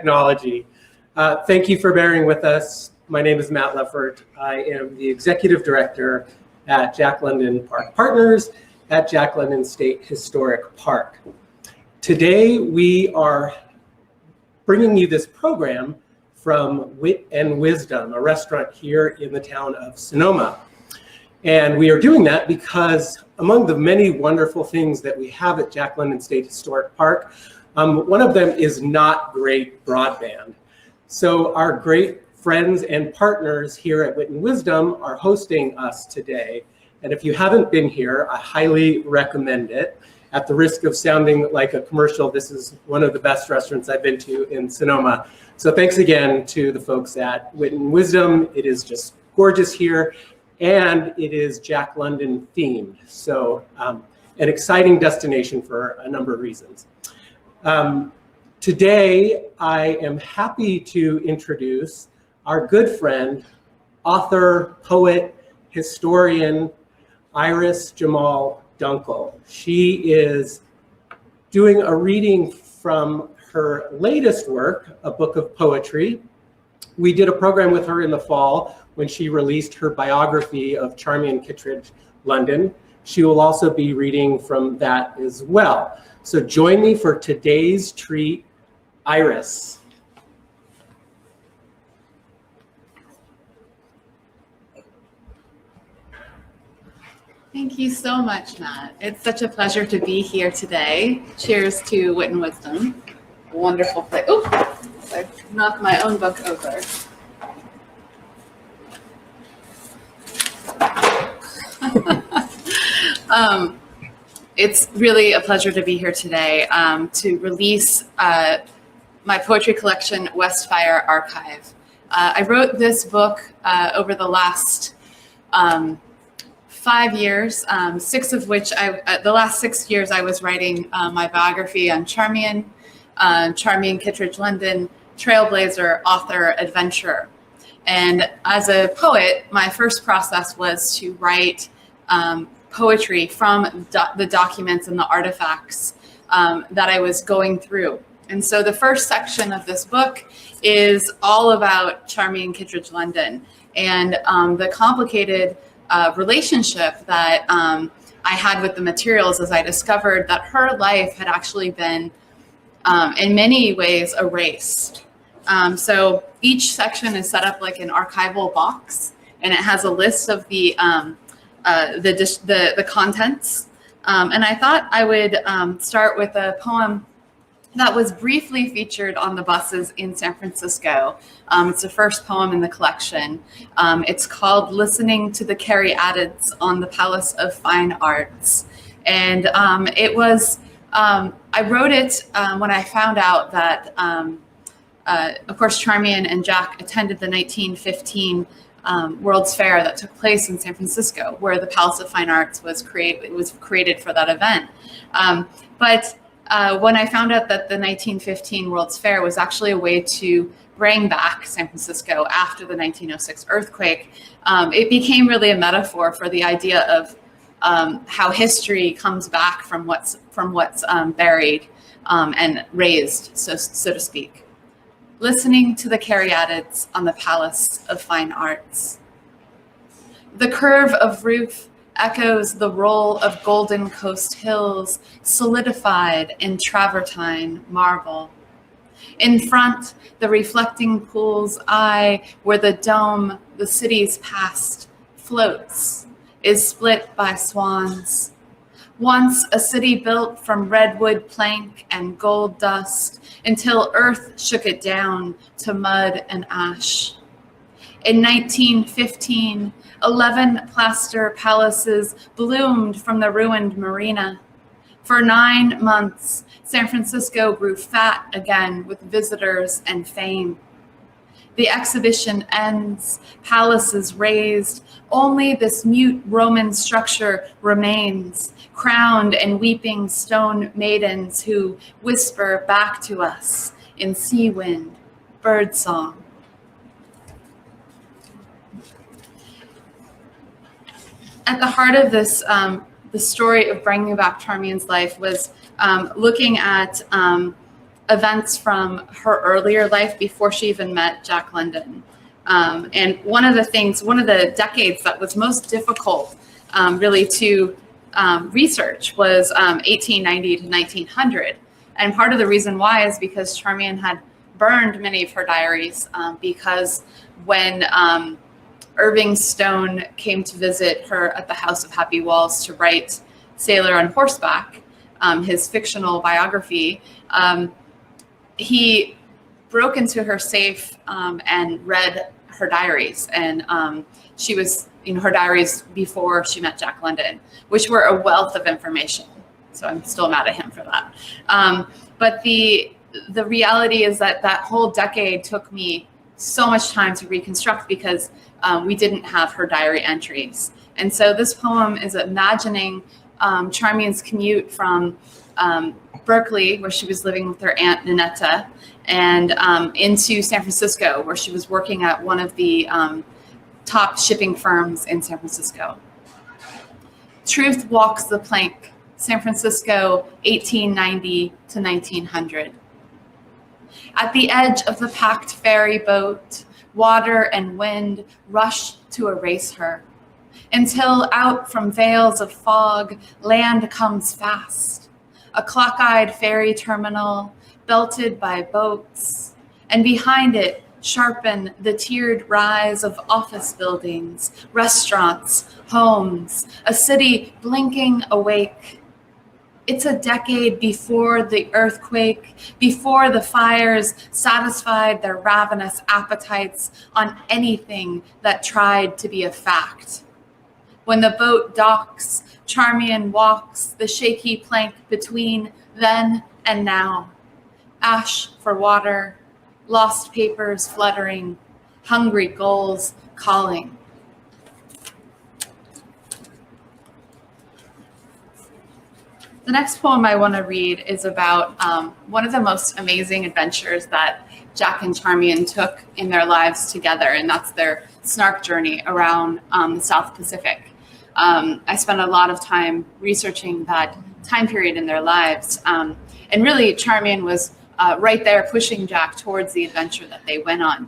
technology. Thank you for bearing with us. My name is Matt Leffert. I am the Executive Director at Jack London Park Partners at Jack London State Historic Park. Today, we are bringing you this program from Wit and Wisdom, a restaurant here in the town of Sonoma. And we are doing that because among the many wonderful things that we have at Jack London State Historic Park, one of them is not great broadband. So our great friends and partners here at Wit and Wisdom are hosting us today. And if you haven't been here, I highly recommend it. At the risk of sounding like a commercial, this is one of the best restaurants I've been to in Sonoma. So thanks again to the folks at Wit and Wisdom. It is just gorgeous here, and it is Jack London themed. So an exciting destination for a number of reasons. Today, I am happy to introduce our good friend, author, poet, historian, Iris Jamahl Dunkle. She is doing a reading from her latest work, a book of poetry. We did a program with her in the fall when she released her biography of Charmian London. She will also be reading from that as well. So join me for today's treat, Iris. Thank you so much, Matt. It's such a pleasure to be here today. Cheers to Wit and Wisdom. Wonderful place. Oh, I knocked my own book over. It's really a pleasure to be here today to release my poetry collection, Westfire Archive. I wrote this book over the last 5 years, 6 of which the last 6 years I was writing my biography on Charmian Kittredge London, trailblazer, author, adventurer. And as a poet, my first process was to write poetry from the documents and the artifacts that I was going through. And so the first section of this book is all about Charmian Kittredge London and the complicated relationship that I had with the materials as I discovered that her life had actually been in many ways erased. So each section is set up like an archival box, and it has a list of the contents. And I thought I would start with a poem that was briefly featured on the buses in San Francisco. It's the first poem in the collection. It's called Listening to the Caryatids on the Palace of Fine Arts. And it was, I wrote it when I found out that, of course, Charmian and Jack attended the 1915 World's Fair that took place in San Francisco, where the Palace of Fine Arts was created for that event. But when I found out that the 1915 World's Fair was actually a way to bring back San Francisco after the 1906 earthquake, it became really a metaphor for the idea of how history comes back from what's buried and raised, so to speak. Listening to the caryatids on the Palace of Fine Arts. The curve of roof echoes the roll of Golden Coast hills solidified in travertine marble. In front, the reflecting pool's eye, where the dome, the city's past, floats, is split by swans. Once a city built from redwood plank and gold dust until earth shook it down to mud and ash. In 1915, 11 plaster palaces bloomed from the ruined marina. For 9 months, San Francisco grew fat again with visitors and fame. The exhibition ends, palaces raised, only this mute Roman structure remains, crowned and weeping stone maidens who whisper back to us in sea wind, bird song. At the heart of this, the story of bringing back Charmian's life was looking at events from her earlier life before she even met Jack London. And one of the decades that was most difficult really to research was 1890 to 1900. And part of the reason why is because Charmian had burned many of her diaries because when Irving Stone came to visit her at the House of Happy Walls to write Sailor on Horseback, his fictional biography, he broke into her safe and read her diaries. And she was, her diaries before she met Jack London, which were a wealth of information. So I'm still mad at him for that. But the reality is that whole decade took me so much time to reconstruct because we didn't have her diary entries. And so this poem is imagining Charmian's commute from Berkeley, where she was living with her aunt Ninetta, and into San Francisco, where she was working at one of the top shipping firms in San Francisco. Truth walks the plank, San Francisco, 1890 to 1900. At the edge of the packed ferry boat, water and wind rushed to erase her, until out from veils of fog, land comes fast. A clock-eyed ferry terminal, belted by boats, and behind it, sharpen the tiered rise of office buildings, restaurants, homes, a city blinking awake. It's a decade before the earthquake, before the fires satisfied their ravenous appetites on anything that tried to be a fact. When the boat docks, Charmian walks the shaky plank between then and now. Ash for water, lost papers fluttering, hungry gulls calling. The next poem I want to read is about one of the most amazing adventures that Jack and Charmian took in their lives together, and that's their snark journey around the South Pacific. I spent a lot of time researching that time period in their lives, and really Charmian was right there pushing Jack towards the adventure that they went on.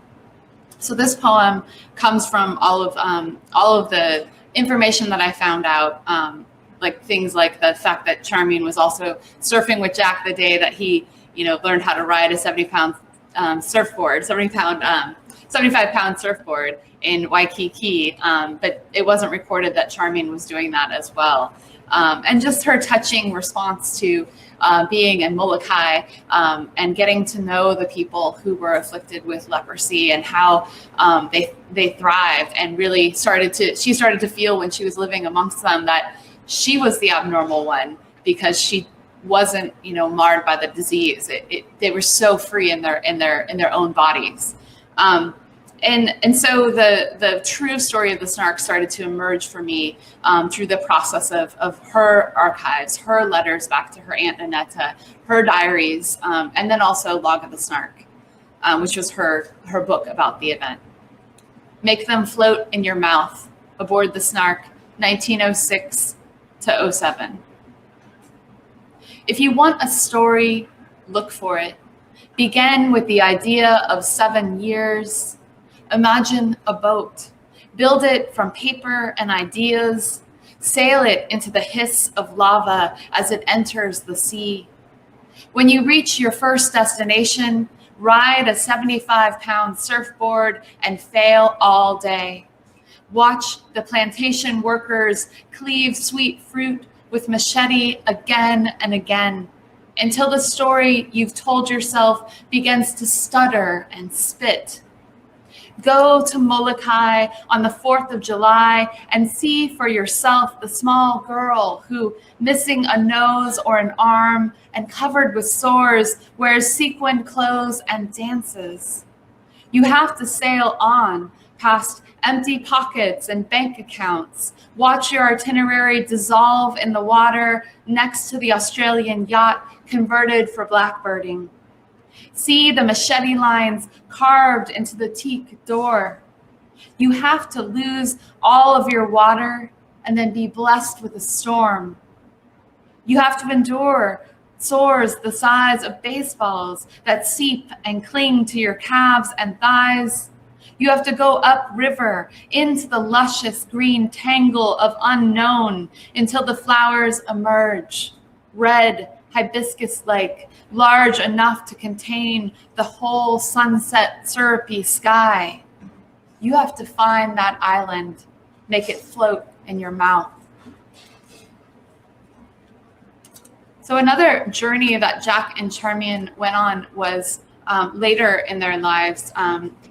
So this poem comes from all of the information that I found out, like things like the fact that Charmian was also surfing with Jack the day that he, learned how to ride a 75-pound surfboard in Waikiki, but it wasn't recorded that Charmian was doing that as well. And just her touching response to being in Molokai and getting to know the people who were afflicted with leprosy and how they thrived, and really she started to feel when she was living amongst them that she was the abnormal one because she wasn't, marred by the disease. They were so free in their own bodies. And so the true story of the snark started to emerge for me through the process of her archives, her letters back to her aunt Ninetta, her diaries, and then also Log of the Snark, which was her book about the event. Make them float in your mouth aboard the Snark, 1906 to 07. If you want a story, look for it. Begin with the idea of 7 years. Imagine a boat. Build it from paper and ideas. Sail it into the hiss of lava as it enters the sea. When you reach your first destination, ride a 75-pound surfboard and fail all day. Watch the plantation workers cleave sweet fruit with machete again and again until the story you've told yourself begins to stutter and spit. Go to Molokai on the 4th of July and see for yourself the small girl who, missing a nose or an arm and covered with sores, wears sequined clothes and dances. You have to sail on past empty pockets and bank accounts. Watch your itinerary dissolve in the water next to the Australian yacht converted for blackbirding. See the machete lines carved into the teak door. You have to lose all of your water and then be blessed with a storm. You have to endure sores the size of baseballs that seep and cling to your calves and thighs. You have to go upriver into the luscious green tangle of unknown until the flowers emerge, red, hibiscus-like, large enough to contain the whole sunset syrupy sky. You have to find that island, make it float in your mouth. So another journey that Jack and Charmian went on was later in their lives.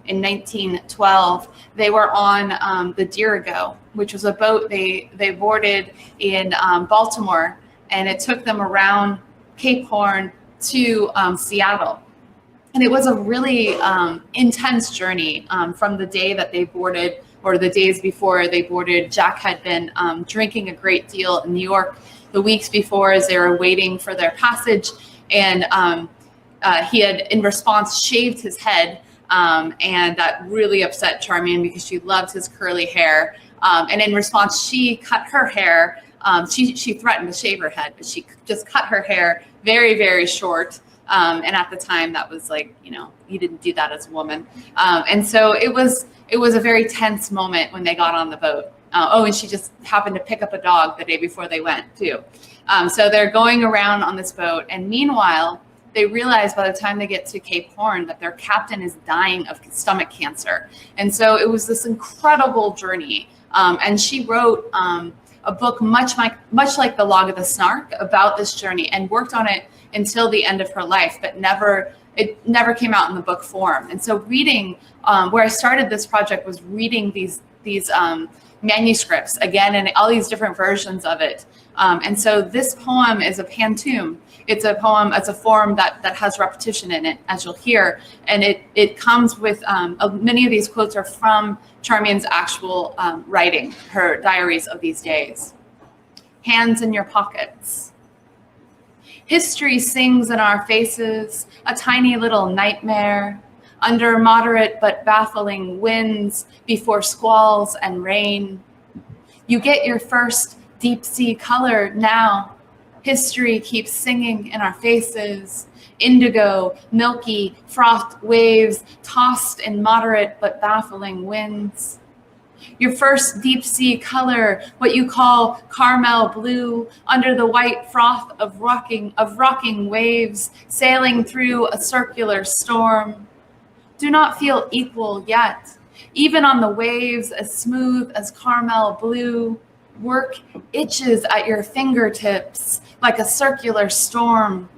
In 1912, they were on the Dirigo, which was a boat they boarded in Baltimore, and it took them around Cape Horn to Seattle. And it was a really intense journey from the day that they boarded, or the days before they boarded. Jack had been drinking a great deal in New York the weeks before as they were waiting for their passage. And he had, in response, shaved his head. And that really upset Charmian because she loved his curly hair. And in response, she cut her hair. She threatened to shave her head, but she just cut her hair very, very short. And at the time, that was like, you didn't do that as a woman. And so it was a very tense moment when they got on the boat. And she just happened to pick up a dog the day before they went too. So they're going around on this boat. And meanwhile, they realize by the time they get to Cape Horn that their captain is dying of stomach cancer. And so it was this incredible journey. And she wrote a book much like The Log of the Snark about this journey, and worked on it until the end of her life, but it never came out in the book form. And so reading, where I started this project was reading these manuscripts again, and all these different versions of it. And so this poem is a pantoum. It's a poem, it's a form that has repetition in it, as you'll hear. And it comes with, many of these quotes are from Charmian's actual writing, her diaries of these days. Hands in your pockets. History sings in our faces, a tiny little nightmare, under moderate but baffling winds before squalls and rain. You get your first deep sea color now. History keeps singing in our faces. Indigo, milky, frothed waves tossed in moderate but baffling winds. Your first deep sea color, what you call caramel blue, under the white froth of rocking waves, sailing through a circular storm. Do not feel equal yet. Even on the waves as smooth as caramel blue, work itches at your fingertips like a circular storm.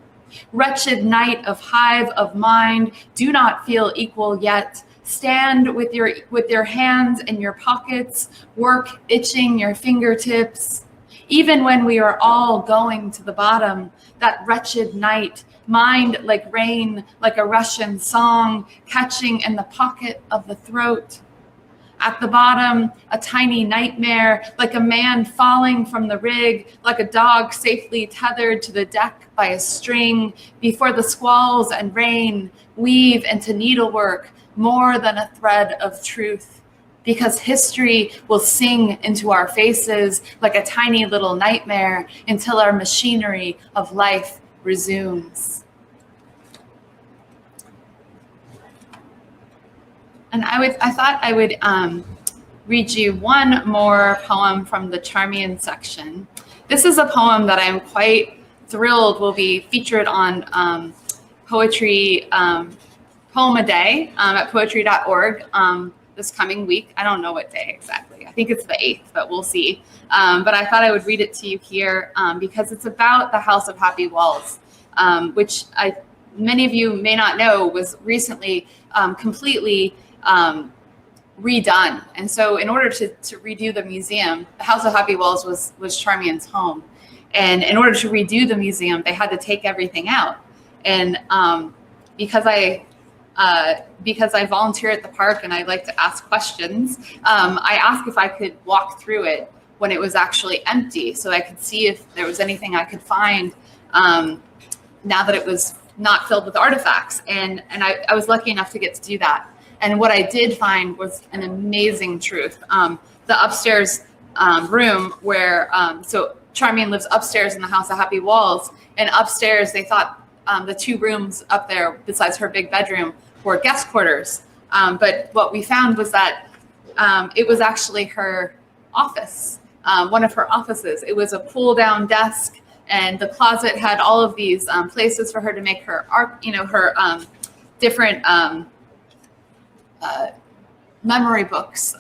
Wretched night of hive of mind, do not feel equal yet. Stand with your hands in your pockets, work itching your fingertips. Even when we are all going to the bottom, that wretched night, mind like rain, like a Russian song, catching in the pocket of the throat. At the bottom, a tiny nightmare, like a man falling from the rig, like a dog safely tethered to the deck by a string, before the squalls and rain weave into needlework more than a thread of truth. Because history will sing into our faces like a tiny little nightmare until our machinery of life resumes. And I thought I would read you one more poem from the Charmian section. This is a poem that I'm quite thrilled will be featured on Poetry Poem a Day at poetry.org this coming week. I don't know what day exactly. I think it's the 8th, but we'll see. But I thought I would read it to you here because it's about the House of Happy Walls, which many of you may not know was recently completely redone. And so in order to redo the museum, the House of Happy Walls was Charmian's home. And in order to redo the museum, they had to take everything out. And because I volunteer at the park and I like to ask questions, I asked if I could walk through it when it was actually empty so I could see if there was anything I could find now that it was not filled with artifacts. And I was lucky enough to get to do that. And what I did find was an amazing truth. The upstairs room where, so Charmian lives upstairs in the House of Happy Walls, and upstairs they thought the 2 rooms up there besides her big bedroom were guest quarters. But what we found was that it was actually her office, one of her offices. It was a pull-down desk, and the closet had all of these places for her to make her art, her different memory books,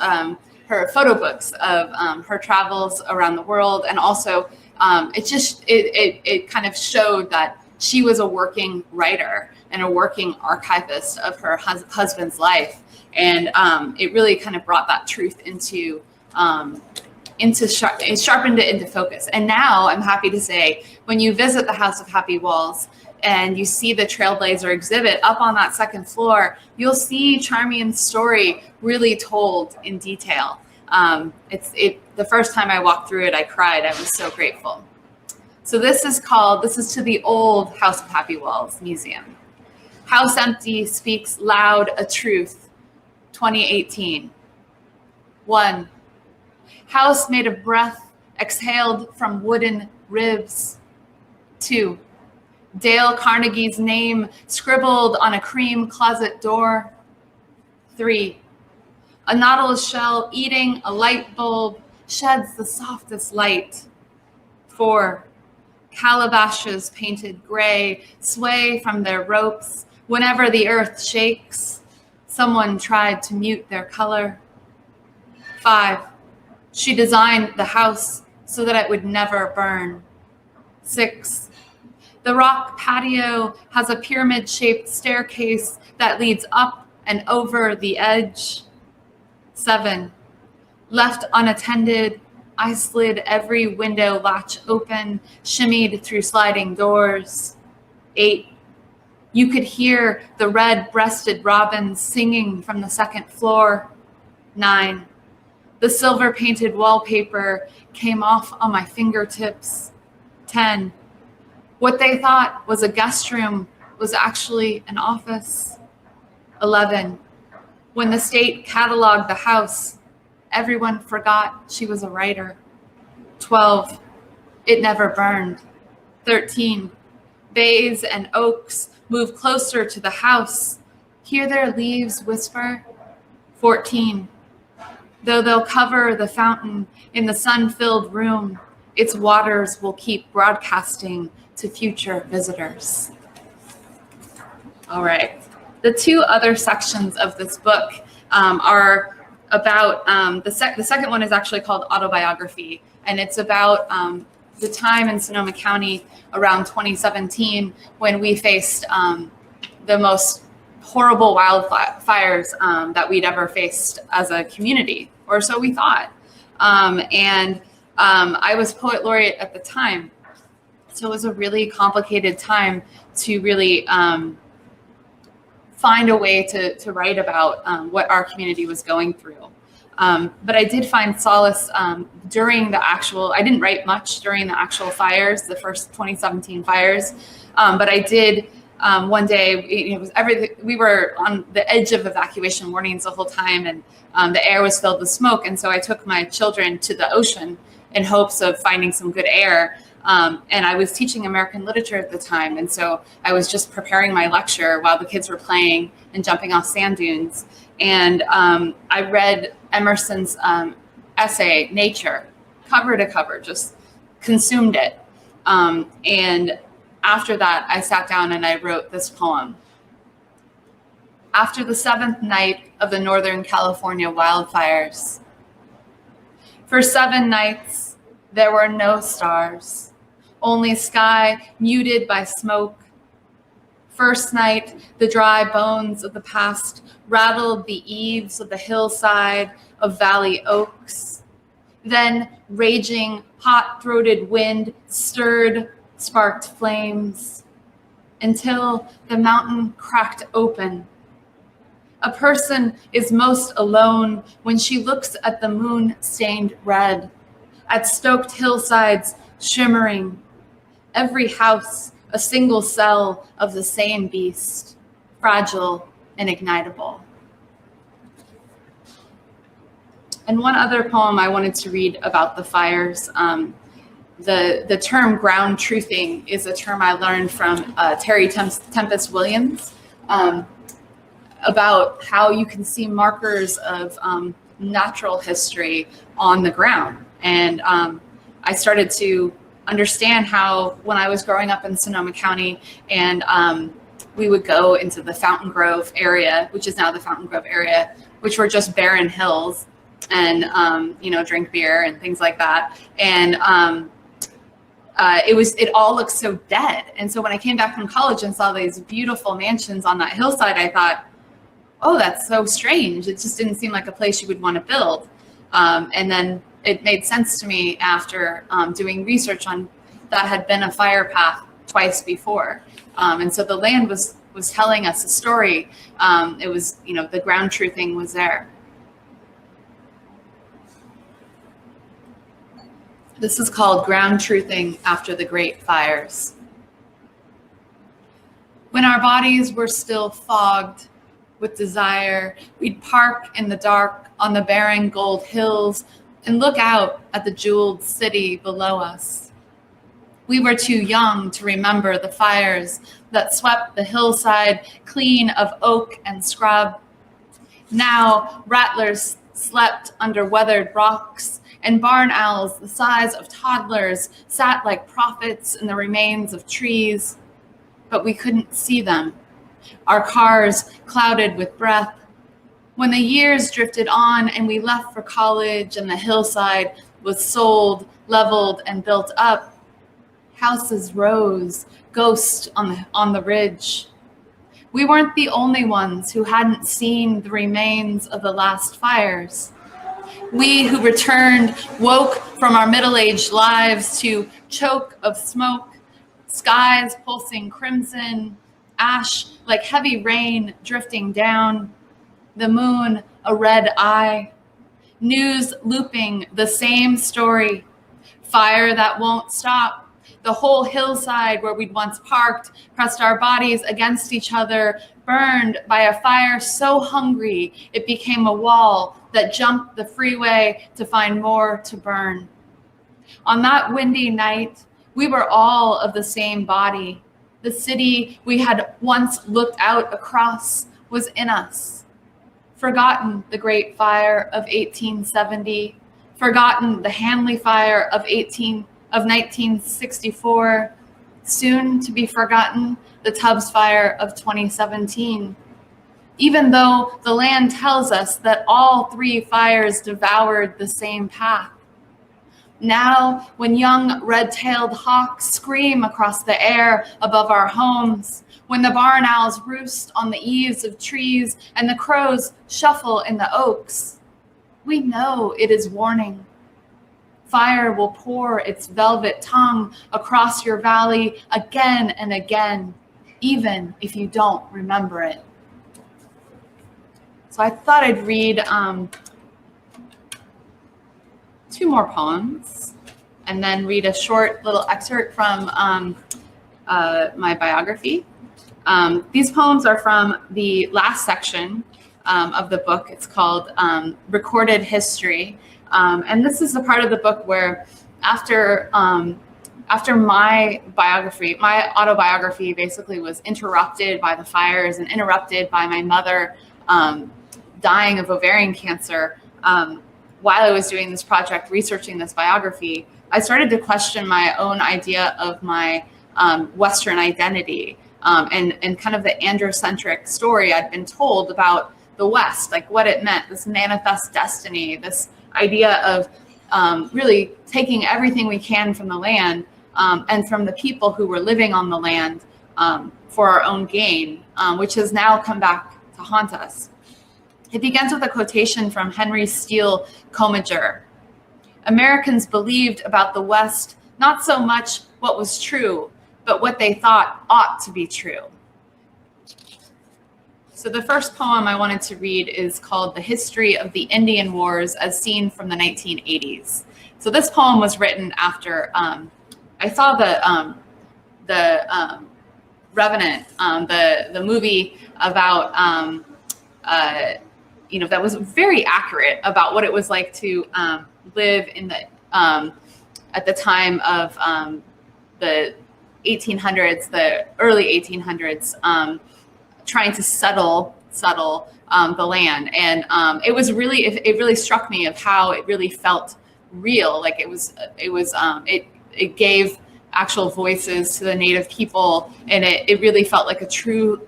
her photo books of her travels around the world. And also it kind of showed that she was a working writer and a working archivist of her husband's life. And it really kind of brought that truth it sharpened it into focus. And now I'm happy to say, when you visit the House of Happy Walls and you see the Trailblazer exhibit up on that 2nd floor, you'll see Charmian's story really told in detail. The first time I walked through it, I cried. I was so grateful. So this is to the old House of Happy Walls Museum. House empty speaks loud a truth, 2018. 1. House made of breath exhaled from wooden ribs. 2. Dale Carnegie's name scribbled on a cream closet door. 3. A nautilus shell eating a light bulb sheds the softest light. 4. Calabashes painted gray sway from their ropes whenever the earth shakes. Someone tried to mute their color. 5. She designed the house so that it would never burn. 6. The rock patio has a pyramid-shaped staircase that leads up and over the edge. 7. Left unattended, I slid every window latch open, shimmied through sliding doors. 8. You could hear the red-breasted robins singing from the 2nd floor. 9. The silver-painted wallpaper came off on my fingertips. 10. What they thought was a guest room was actually an office. 11. When the state cataloged the house, everyone forgot she was a writer. 12. It never burned. 13. Bays and oaks move closer to the house. Hear their leaves whisper. 14. Though they'll cover the fountain in the sun-filled room, its waters will keep broadcasting to future visitors. All right. The 2 other sections of this book are about, the second one is actually called Autobiography, and it's about the time in Sonoma County around 2017 when we faced the most horrible wildfires that we'd ever faced as a community, or so we thought. I was poet laureate at the time, so it was a really complicated time to really find a way to write about what our community was going through. But I did find solace during the I didn't write much during the actual fires, the first 2017 fires, but I did one day. It was everything. We were on the edge of evacuation warnings the whole time, and the air was filled with smoke. And so I took my children to the ocean in hopes of finding some good air. And I was teaching American literature at the time. And so I was just preparing my lecture while the kids were playing and jumping off sand dunes. And I read Emerson's essay, Nature, cover to cover, just consumed it. And after that, I sat down and I wrote this poem. After the 7th night of the Northern California wildfires, for 7 nights, there were no stars, only sky muted by smoke. First night, the dry bones of the past rattled the eaves of the hillside of valley oaks. Then raging, hot-throated wind sparked flames, until the mountain cracked open. A person is most alone when she looks at the moon stained red, at stoked hillsides shimmering, every house a single cell of the same beast, fragile and ignitable. And one other poem I wanted to read about the fires The term ground truthing is a term I learned from Terry Tempest Williams, about how you can see markers of natural history on the ground. And I started to understand how, when I was growing up in Sonoma County, and we would go into the Fountain Grove area, which is now the Fountain Grove area, which were just barren hills, and drink beer and things like that. And it all looked so dead. And so when I came back from college and saw these beautiful mansions on that hillside, I thought, oh, that's so strange. It just didn't seem like a place you would want to build. And then it made sense to me after doing research on that had been a fire path twice before. And so the land was telling us a story. It was, the ground truthing was there. This is called Ground Truthing After the Great Fires. When our bodies were still fogged with desire, we'd park in the dark on the barren gold hills and look out at the jeweled city below us. We were too young to remember the fires that swept the hillside clean of oak and scrub. Now, rattlers slept under weathered rocks, and barn owls the size of toddlers sat like prophets in the remains of trees, but we couldn't see them. Our cars clouded with breath. When the years drifted on and we left for college and the hillside was sold, leveled, and built up, houses rose, ghost on the ridge. We weren't the only ones who hadn't seen the remains of the last fires. We who returned woke from our middle-aged lives to choke of smoke, skies pulsing crimson, ash like heavy rain drifting down, the moon a red eye, news looping the same story, fire that won't stop. The whole hillside where we'd once parked, pressed our bodies against each other, burned by a fire so hungry it became a wall that jumped the freeway to find more to burn. On that windy night, we were all of the same body. The city we had once looked out across was in us. Forgotten the Great Fire of 1870, forgotten the Hanley Fire of 1964, soon to be forgotten the Tubbs Fire of 2017. Even though the land tells us that all three fires devoured the same path. Now, when young red-tailed hawks scream across the air above our homes, when the barn owls roost on the eaves of trees and the crows shuffle in the oaks, we know it is warning. Fire will pour its velvet tongue across your valley again and again, even if you don't remember it. So I thought I'd read two more poems and then read a short little excerpt from my biography. These poems are from the last section of the book. It's called Recorded History. And this is the part of the book where after my biography, my autobiography basically was interrupted by the fires and interrupted by my mother dying of ovarian cancer. While I was doing this project, researching this biography, I started to question my own idea of my Western identity and kind of the androcentric story I'd been told about the West, like what it meant, this manifest destiny, this idea of really taking everything we can from the land and from the people who were living on the land for our own gain, which has now come back to haunt us. It begins with a quotation from Henry Steele Commager. Americans believed about the West not so much what was true, but what they thought ought to be true. So the first poem I wanted to read is called The History of the Indian Wars as Seen from the 1980s. So this poem was written after I saw the Revenant, the movie about, that was very accurate about what it was like to live in the at the time of the 1800s, the early 1800s, trying to settle the land. And it really struck me of how it really felt real. Like it gave actual voices to the Native people, and it really felt like a true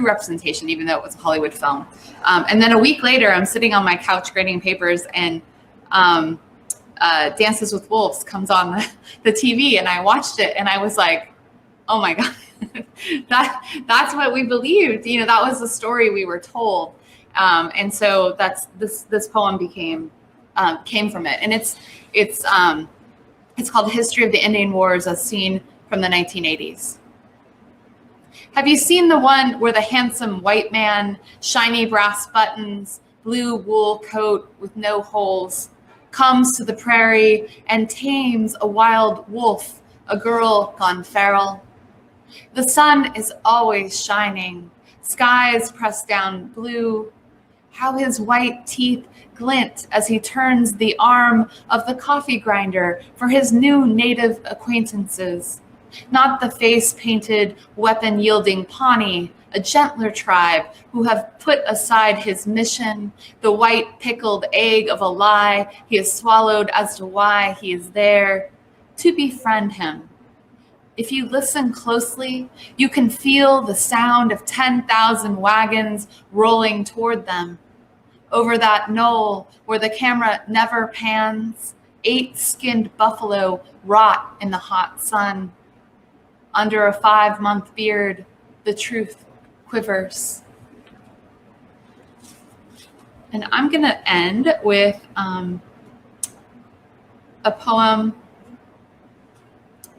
representation, even though it was a Hollywood film. And then a week later, I'm sitting on my couch grading papers, and Dances with Wolves comes on the TV, and I watched it, and I was like, oh my God, that's what we believed. You know, that was the story we were told. And so that's this poem came from it, and it's called History of the Indian Wars as Seen from the 1980s. Have you seen the one where the handsome white man, shiny brass buttons, blue wool coat with no holes, comes to the prairie and tames a wild wolf, a girl gone feral? The sun is always shining, skies pressed down blue. How his white teeth glint as he turns the arm of the coffee grinder for his new native acquaintances. Not the face-painted, weapon-yielding Pawnee, a gentler tribe who have put aside his mission, the white pickled egg of a lie he has swallowed as to why he is there, to befriend him. If you listen closely, you can feel the sound of 10,000 wagons rolling toward them. Over that knoll where the camera never pans, 8 skinned buffalo rot in the hot sun. Under a 5-month beard, the truth quivers. And I'm going to end with a poem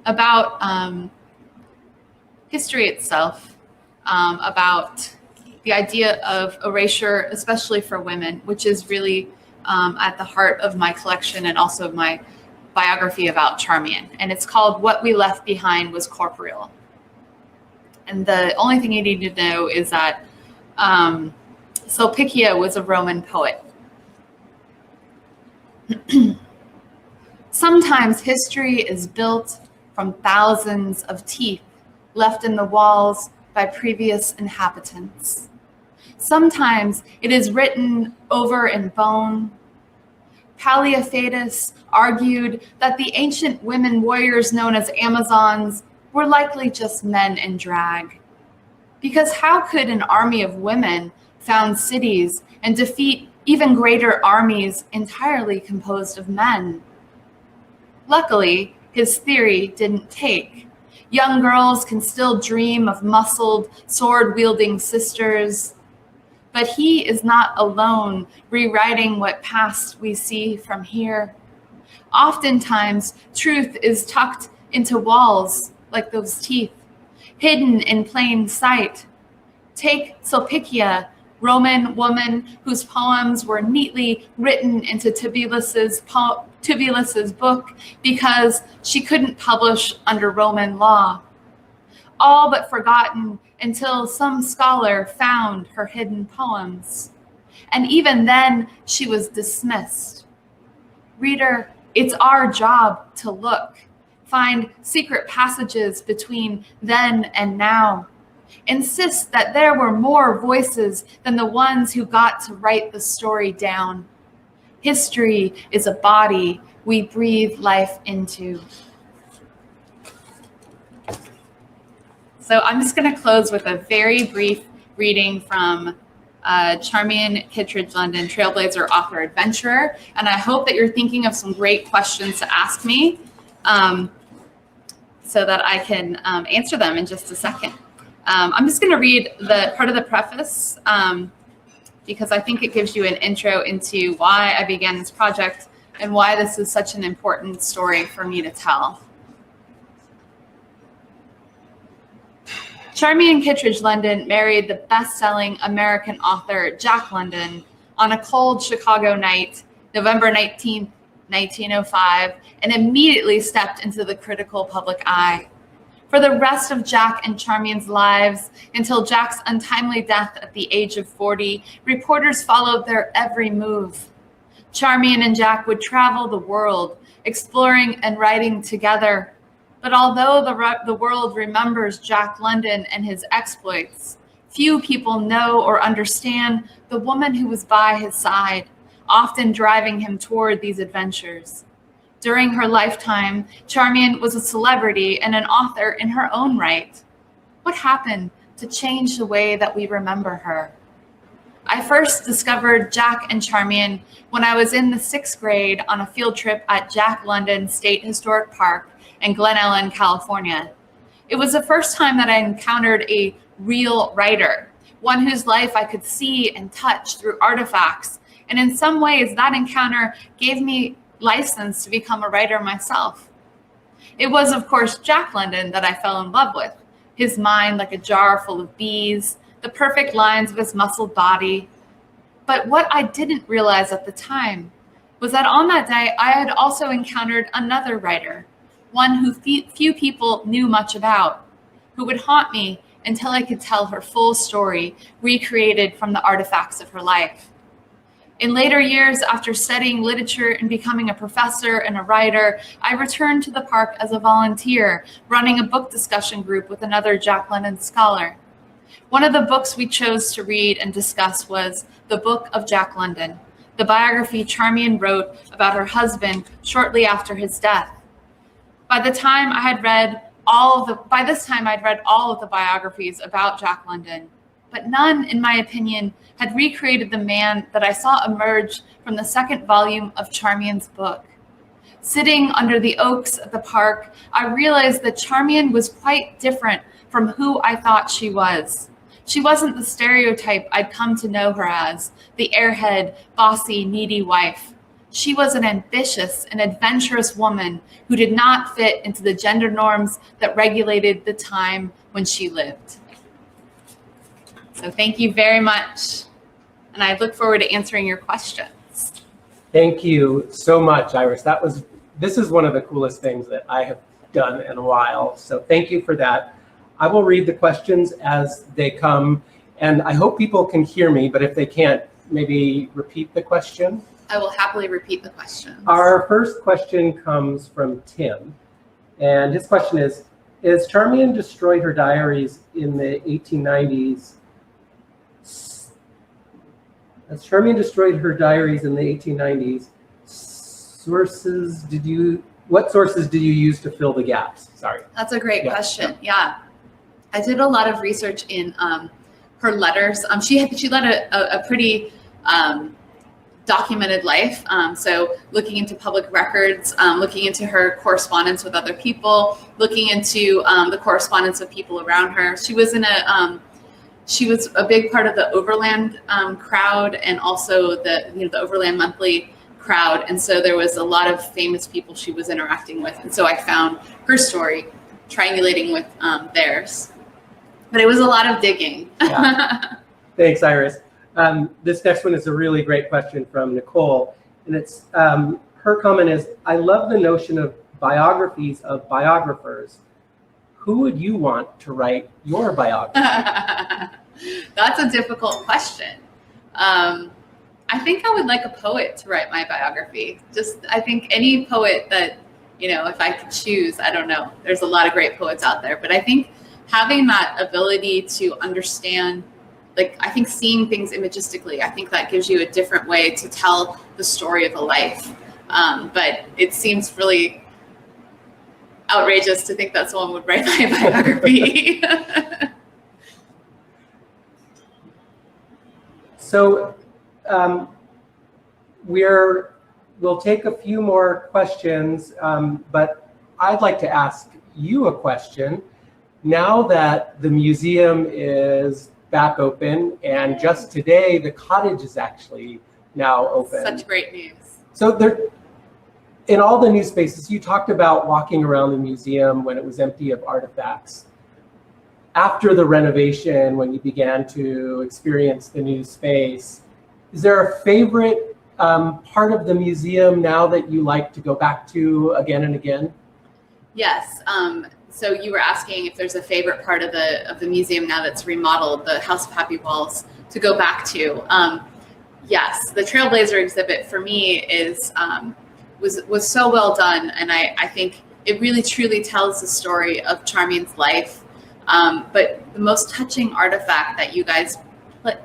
about history itself, about the idea of erasure, especially for women, which is really at the heart of my collection and also my biography about Charmian. And it's called What We Left Behind Was Corporeal. And the only thing you need to know is that Sulpicia was a Roman poet. Sometimes history is built from thousands of teeth left in the walls by previous inhabitants. Sometimes it is written over in bone. Palaephatus argued that the ancient women warriors known as Amazons were likely just men in drag. Because how could an army of women found cities and defeat even greater armies entirely composed of men? Luckily, his theory didn't take. Young girls can still dream of muscled, sword-wielding sisters. But he is not alone rewriting what past we see from here. Oftentimes, truth is tucked into walls like those teeth, hidden in plain sight. Take Sulpicia, Roman woman whose poems were neatly written into Tibulus's book because she couldn't publish under Roman law. All but forgotten until some scholar found her hidden poems. And even then, she was dismissed. Reader, it's our job to look, find secret passages between then and now. Insist that there were more voices than the ones who got to write the story down. History is a body we breathe life into. So I'm just going to close with a very brief reading from Charmian London, Trailblazer, Author, Adventurer. And I hope that you're thinking of some great questions to ask me so that I can answer them in just a second. I'm just going to read the part of the preface because I think it gives you an intro into why I began this project and why this is such an important story for me to tell. Charmian Kittredge London married the best-selling American author Jack London on a cold Chicago night, November 19th, 1905, and immediately stepped into the critical public eye. For the rest of Jack and Charmian's lives, until Jack's untimely death at the age of 40, reporters followed their every move. Charmian and Jack would travel the world, exploring and writing together. But although the world remembers Jack London and his exploits, few people know or understand the woman who was by his side, often driving him toward these adventures. During her lifetime, Charmian was a celebrity and an author in her own right. What happened to change the way that we remember her? I first discovered Jack and Charmian when I was in the 6th grade on a field trip at Jack London State Historic Park in Glen Ellen, California. It was the first time that I encountered a real writer, one whose life I could see and touch through artifacts. And in some ways, that encounter gave me license to become a writer myself. It was, of course, Jack London that I fell in love with, his mind like a jar full of bees, the perfect lines of his muscled body. But what I didn't realize at the time was that on that day, I had also encountered another writer, one who few people knew much about, who would haunt me until I could tell her full story, recreated from the artifacts of her life. In later years, after studying literature and becoming a professor and a writer, I returned to the park as a volunteer, running a book discussion group with another Jack London scholar. One of the books we chose to read and discuss was The Book of Jack London, the biography Charmian wrote about her husband shortly after his death. By this time, I'd read all of the biographies about Jack London, but none, in my opinion, had recreated the man that I saw emerge from the 2nd volume of Charmian's book. Sitting under the oaks at the park, I realized that Charmian was quite different from who I thought she was. She wasn't the stereotype I'd come to know her as, the airhead, bossy, needy wife. She was an ambitious and adventurous woman who did not fit into the gender norms that regulated the time when she lived. So thank you very much. And I look forward to answering your questions. Thank you so much, Iris. This is one of the coolest things that I have done in a while. So thank you for that. I will read the questions as they come, and I hope people can hear me, but if they can't, maybe repeat the question. I will happily repeat the questions. Our first question comes from Tim, and his question is Charmian destroyed her diaries in the 1890s? As Charmian destroyed her diaries in the 1890s, what sources did you use to fill the gaps? Sorry. That's a great question. Yeah. I did a lot of research in her letters. She led a pretty documented life. So looking into public records, looking into her correspondence with other people, looking into the correspondence of people around her. She was a big part of the Overland crowd, and also the Overland Monthly crowd. And so there was a lot of famous people she was interacting with. And so I found her story triangulating with theirs. But it was a lot of digging. Yeah. Thanks, Iris. This next one is a really great question from Nicole. And it's her comment is, I love the notion of biographies of biographers. Who would you want to write your biography? That's a difficult question. I think I would like a poet to write my biography. I think any poet that, if I could choose, I don't know. There's a lot of great poets out there, but I think having that ability to understand, I think seeing things imagistically, I think that gives you a different way to tell the story of a life. But it seems really outrageous to think that someone would write my biography. So we'll take a few more questions, but I'd like to ask you a question. Now that the museum is back open, and just today the cottage is actually now open. Such great news. So in all the new spaces, you talked about walking around the museum when it was empty of artifacts. After the renovation, when you began to experience the new space, is there a favorite part of the museum now that you like to go back to again and again? Yes. So you were asking if there's a favorite part of the museum now that's remodeled, the House of Happy Walls, to go back to. Yes, the Trailblazer exhibit for me is was so well done, and I think it really truly tells the story of Charmian's life. But the most touching artifact that you guys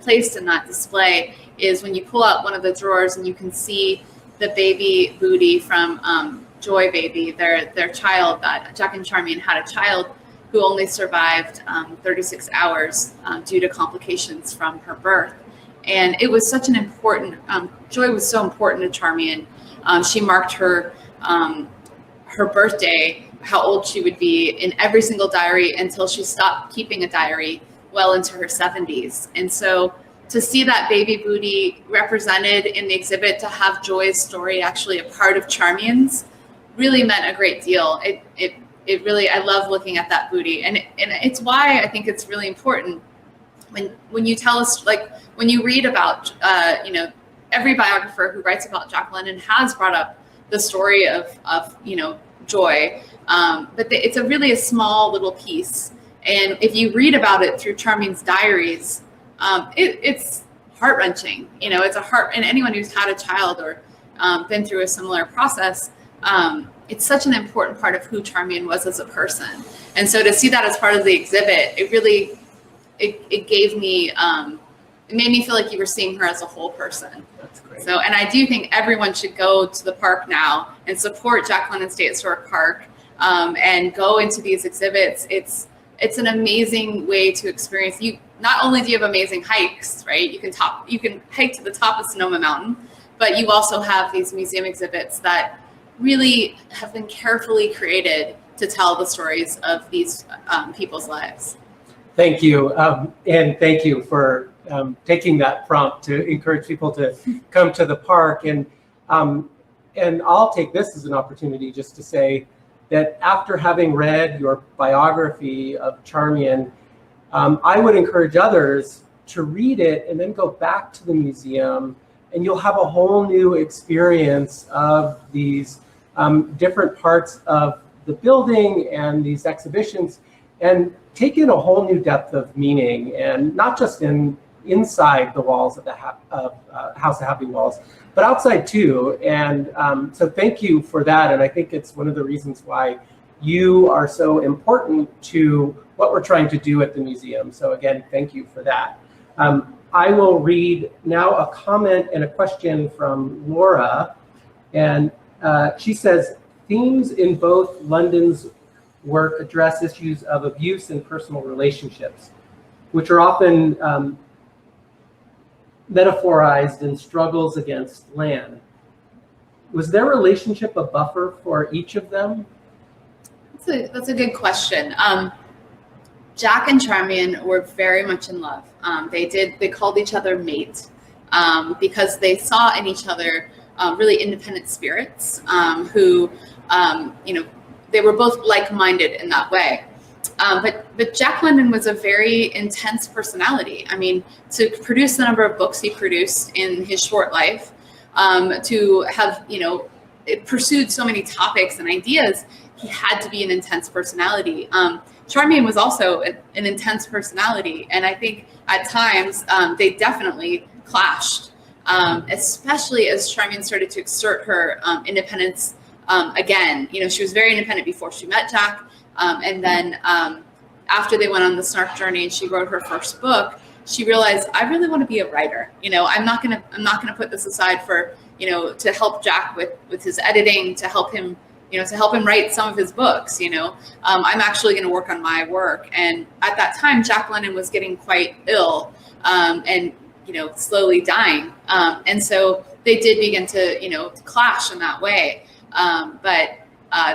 placed in that display is when you pull out one of the drawers and you can see the baby booty from Joy Baby, their child. That Jack and Charmian had a child who only survived 36 hours due to complications from her birth. And it was such an important, Joy was so important to Charmian. She marked her birthday, how old she would be, in every single diary until she stopped keeping a diary well into her 70s. And so to see that baby booty represented in the exhibit, to have Joy's story actually a part of Charmian's, really meant a great deal. It really, I love looking at that booty, and it's why I think it's really important when you tell us, like when you read about, every biographer who writes about Jack London has brought up the story of Joy, but it's really a small little piece. And if you read about it through Charmian's diaries, it's heart-wrenching. It's and anyone who's had a child or been through a similar process, it's such an important part of who Charmian was as a person. And so to see that as part of the exhibit, it gave me, it made me feel like you were seeing her as a whole person. That's great. So, and I do think everyone should go to the park now and support Jack London State Historic Park, and go into these exhibits. It's an amazing way to experience. Not only do you have amazing hikes, right? You can hike to the top of Sonoma Mountain, but you also have these museum exhibits that really have been carefully created to tell the stories of these people's lives. Thank you. And thank you for taking that prompt to encourage people to come to the park. And I'll take this as an opportunity just to say that after having read your biography of Charmian, I would encourage others to read it and then go back to the museum, and you'll have a whole new experience of these different parts of the building and these exhibitions, and take in a whole new depth of meaning, and not just inside the walls of the House of Happy Walls, but outside too. And so thank you for that. And I think it's one of the reasons why you are so important to what we're trying to do at the museum. So again, thank you for that. I will read now a comment and a question from Laura. And she says, themes in both London's work address issues of abuse and personal relationships, which are often metaphorized in struggles against land. Was their relationship a buffer for each of them? That's a good question. Jack and Charmian were very much in love. They called each other mate, because they saw in each other really independent spirits, who, they were both like-minded in that way. But Jack London was a very intense personality. I mean, to produce the number of books he produced in his short life, to have, it pursued so many topics and ideas, he had to be an intense personality. Charmian was also an intense personality, and I think at times they definitely clashed, especially as Charmian started to exert her independence again. She was very independent before she met Jack, and then after they went on the Snark journey and she wrote her first book, she realized, I really want to be a writer. I'm not gonna put this aside for to help Jack with his editing, to help him write some of his books. I'm actually going to work on my work. And at that time, Jack London was getting quite ill, and slowly dying. And so they did begin to clash in that way. But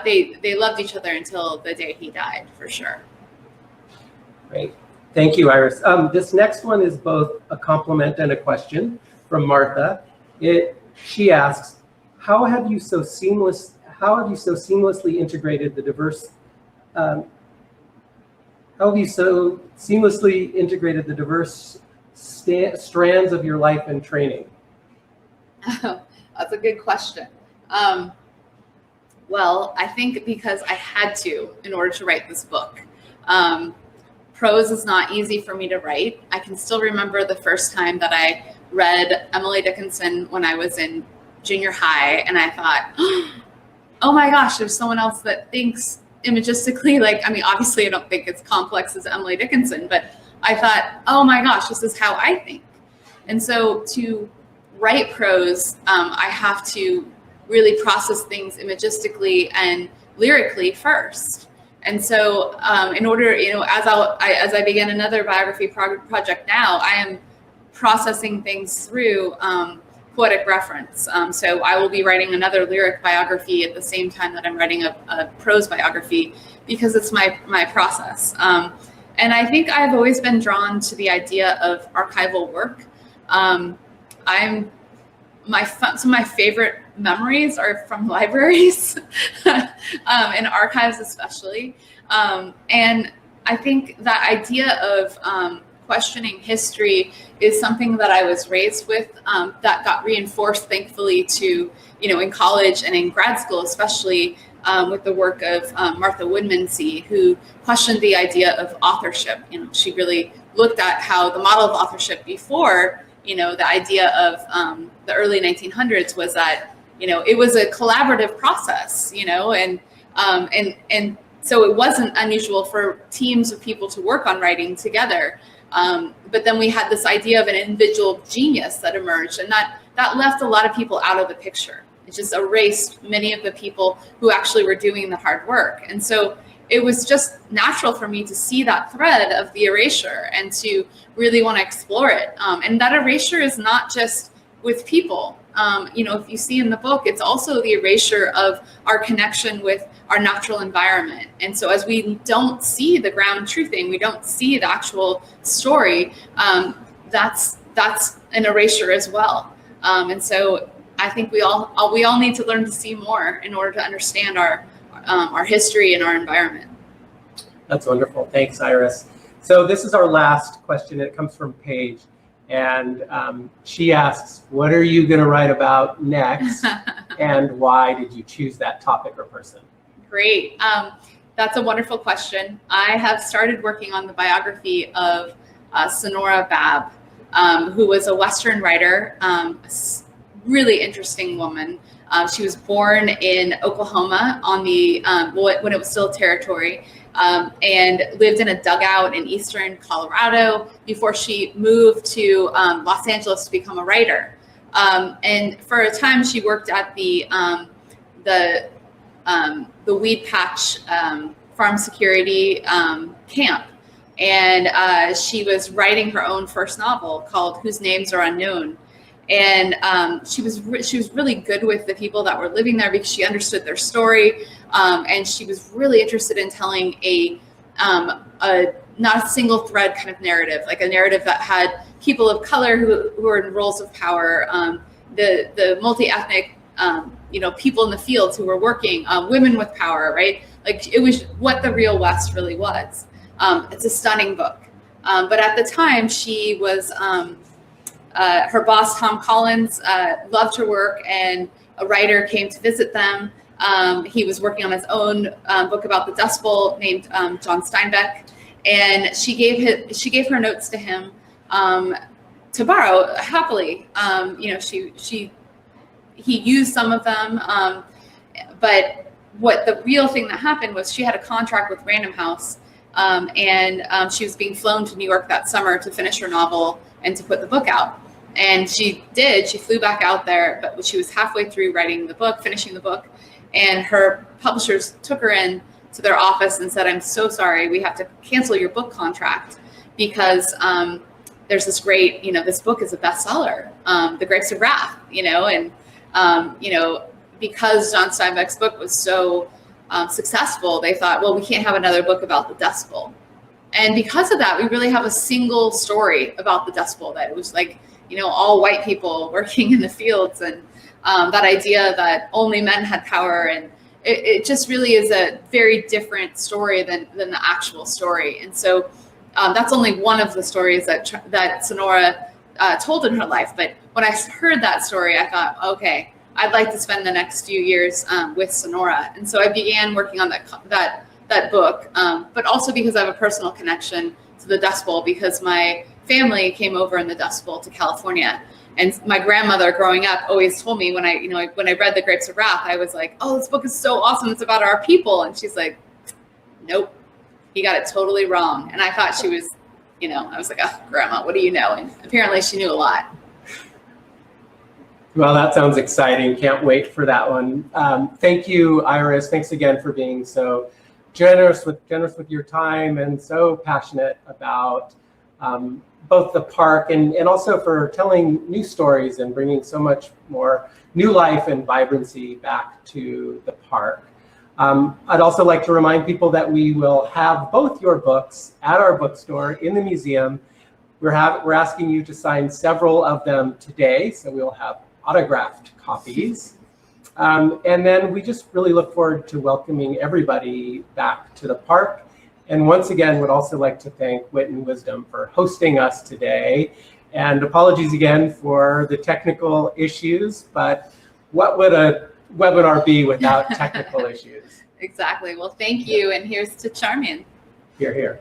they loved each other until the day he died, for sure. Great. Thank you, Iris. This next one is both a compliment and a question from Martha. She asks, how have you so seamlessly integrated the diverse strands of your life and training? Oh, that's a good question. Well, I think because I had to in order to write this book. Prose is not easy for me to write. I can still remember the first time that I read Emily Dickinson when I was in junior high, and I thought, oh my gosh, there's someone else that thinks imagistically. Like, I mean, obviously I don't think it's complex as Emily Dickinson, but I thought, oh my gosh, this is how I think. And so to write prose, I have to really process things imagistically and lyrically first. And so in order, as I begin another biography project now, I am processing things through poetic reference. So I will be writing another lyric biography at the same time that I'm writing a prose biography, because it's my process. And I think I've always been drawn to the idea of archival work. Some of my favorite memories are from libraries and archives especially. And I think that idea of questioning history is something that I was raised with, that got reinforced, thankfully, to, in college and in grad school, especially with the work of Martha Woodmansee, who questioned the idea of authorship. She really looked at how the model of authorship before, the idea of the early 1900s was that, it was a collaborative process, and so it wasn't unusual for teams of people to work on writing together. But then we had this idea of an individual genius that emerged, and that left a lot of people out of the picture. It just erased many of the people who actually were doing the hard work. And so it was just natural for me to see that thread of the erasure and to really want to explore it. And that erasure is not just with people. If you see in the book, it's also the erasure of our connection with our natural environment. And so as we don't see the ground truthing, we don't see the actual story, that's an erasure as well. And so I think we all need to learn to see more in order to understand our history and our environment. That's wonderful. Thanks, Iris. So this is our last question. It comes from Paige. And she asks, what are you going to write about next? And why did you choose that topic or person? Great. That's a wonderful question. I have started working on the biography of Sonora Babb, who was a Western writer, really interesting woman. She was born in Oklahoma on the when it was still a territory, and lived in a dugout in eastern Colorado before she moved to Los Angeles to become a writer. And for a time, she worked at the Weed Patch farm security camp, and she was writing her own first novel called Whose Names Are Unknown. And she was really good with the people that were living there because she understood their story, and she was really interested in telling a not a single thread kind of narrative, like a narrative that had people of color who were in roles of power, the multi-ethnic people in the fields who were working, women with power, right? Like it was what the real West really was. It's a stunning book, but at the time she was. Her boss, Tom Collins, loved her work, and a writer came to visit them. He was working on his own book about the Dust Bowl named John Steinbeck, and she gave her notes to him to borrow happily. He used some of them, but what the real thing that happened was she had a contract with Random House, and she was being flown to New York that summer to finish her novel and to put the book out. And she flew back out there, but she was halfway through writing the book, finishing the book, and her publishers took her in to their office and said, "I'm so sorry, we have to cancel your book contract because there's this great, this book is a bestseller, The Grapes of Wrath, and because John Steinbeck's book was so successful, they thought, well, we can't have another book about the Dust Bowl." And because of that, we really have a single story about the Dust Bowl, that it was like, all white people working in the fields, and that idea that only men had power. And it just really is a very different story than the actual story. And so that's only one of the stories that Sonora told in her life. But when I heard that story, I thought, okay, I'd like to spend the next few years with Sonora. And so I began working on that book, but also because I have a personal connection to the Dust Bowl, because my family came over in the Dust Bowl to California. And my grandmother growing up always told me when I read The Grapes of Wrath, I was like, oh, this book is so awesome. It's about our people. And she's like, nope, you got it totally wrong. And I thought she was, I was like, oh, Grandma, what do you know? And apparently she knew a lot. Well, that sounds exciting. Can't wait for that one. Thank you, Iris. Thanks again for being so generous with your time and so passionate about both the park and also for telling new stories and bringing so much more new life and vibrancy back to the park. I'd also like to remind people that we will have both your books at our bookstore in the museum. We're asking you to sign several of them today, so we'll have autographed copies. And then we just really look forward to welcoming everybody back to the park. And once again, would also like to thank Wit and Wisdom for hosting us today. And apologies again for the technical issues, but what would a webinar be without technical issues? Exactly. Well, thank you. And here's to Charmian. Here.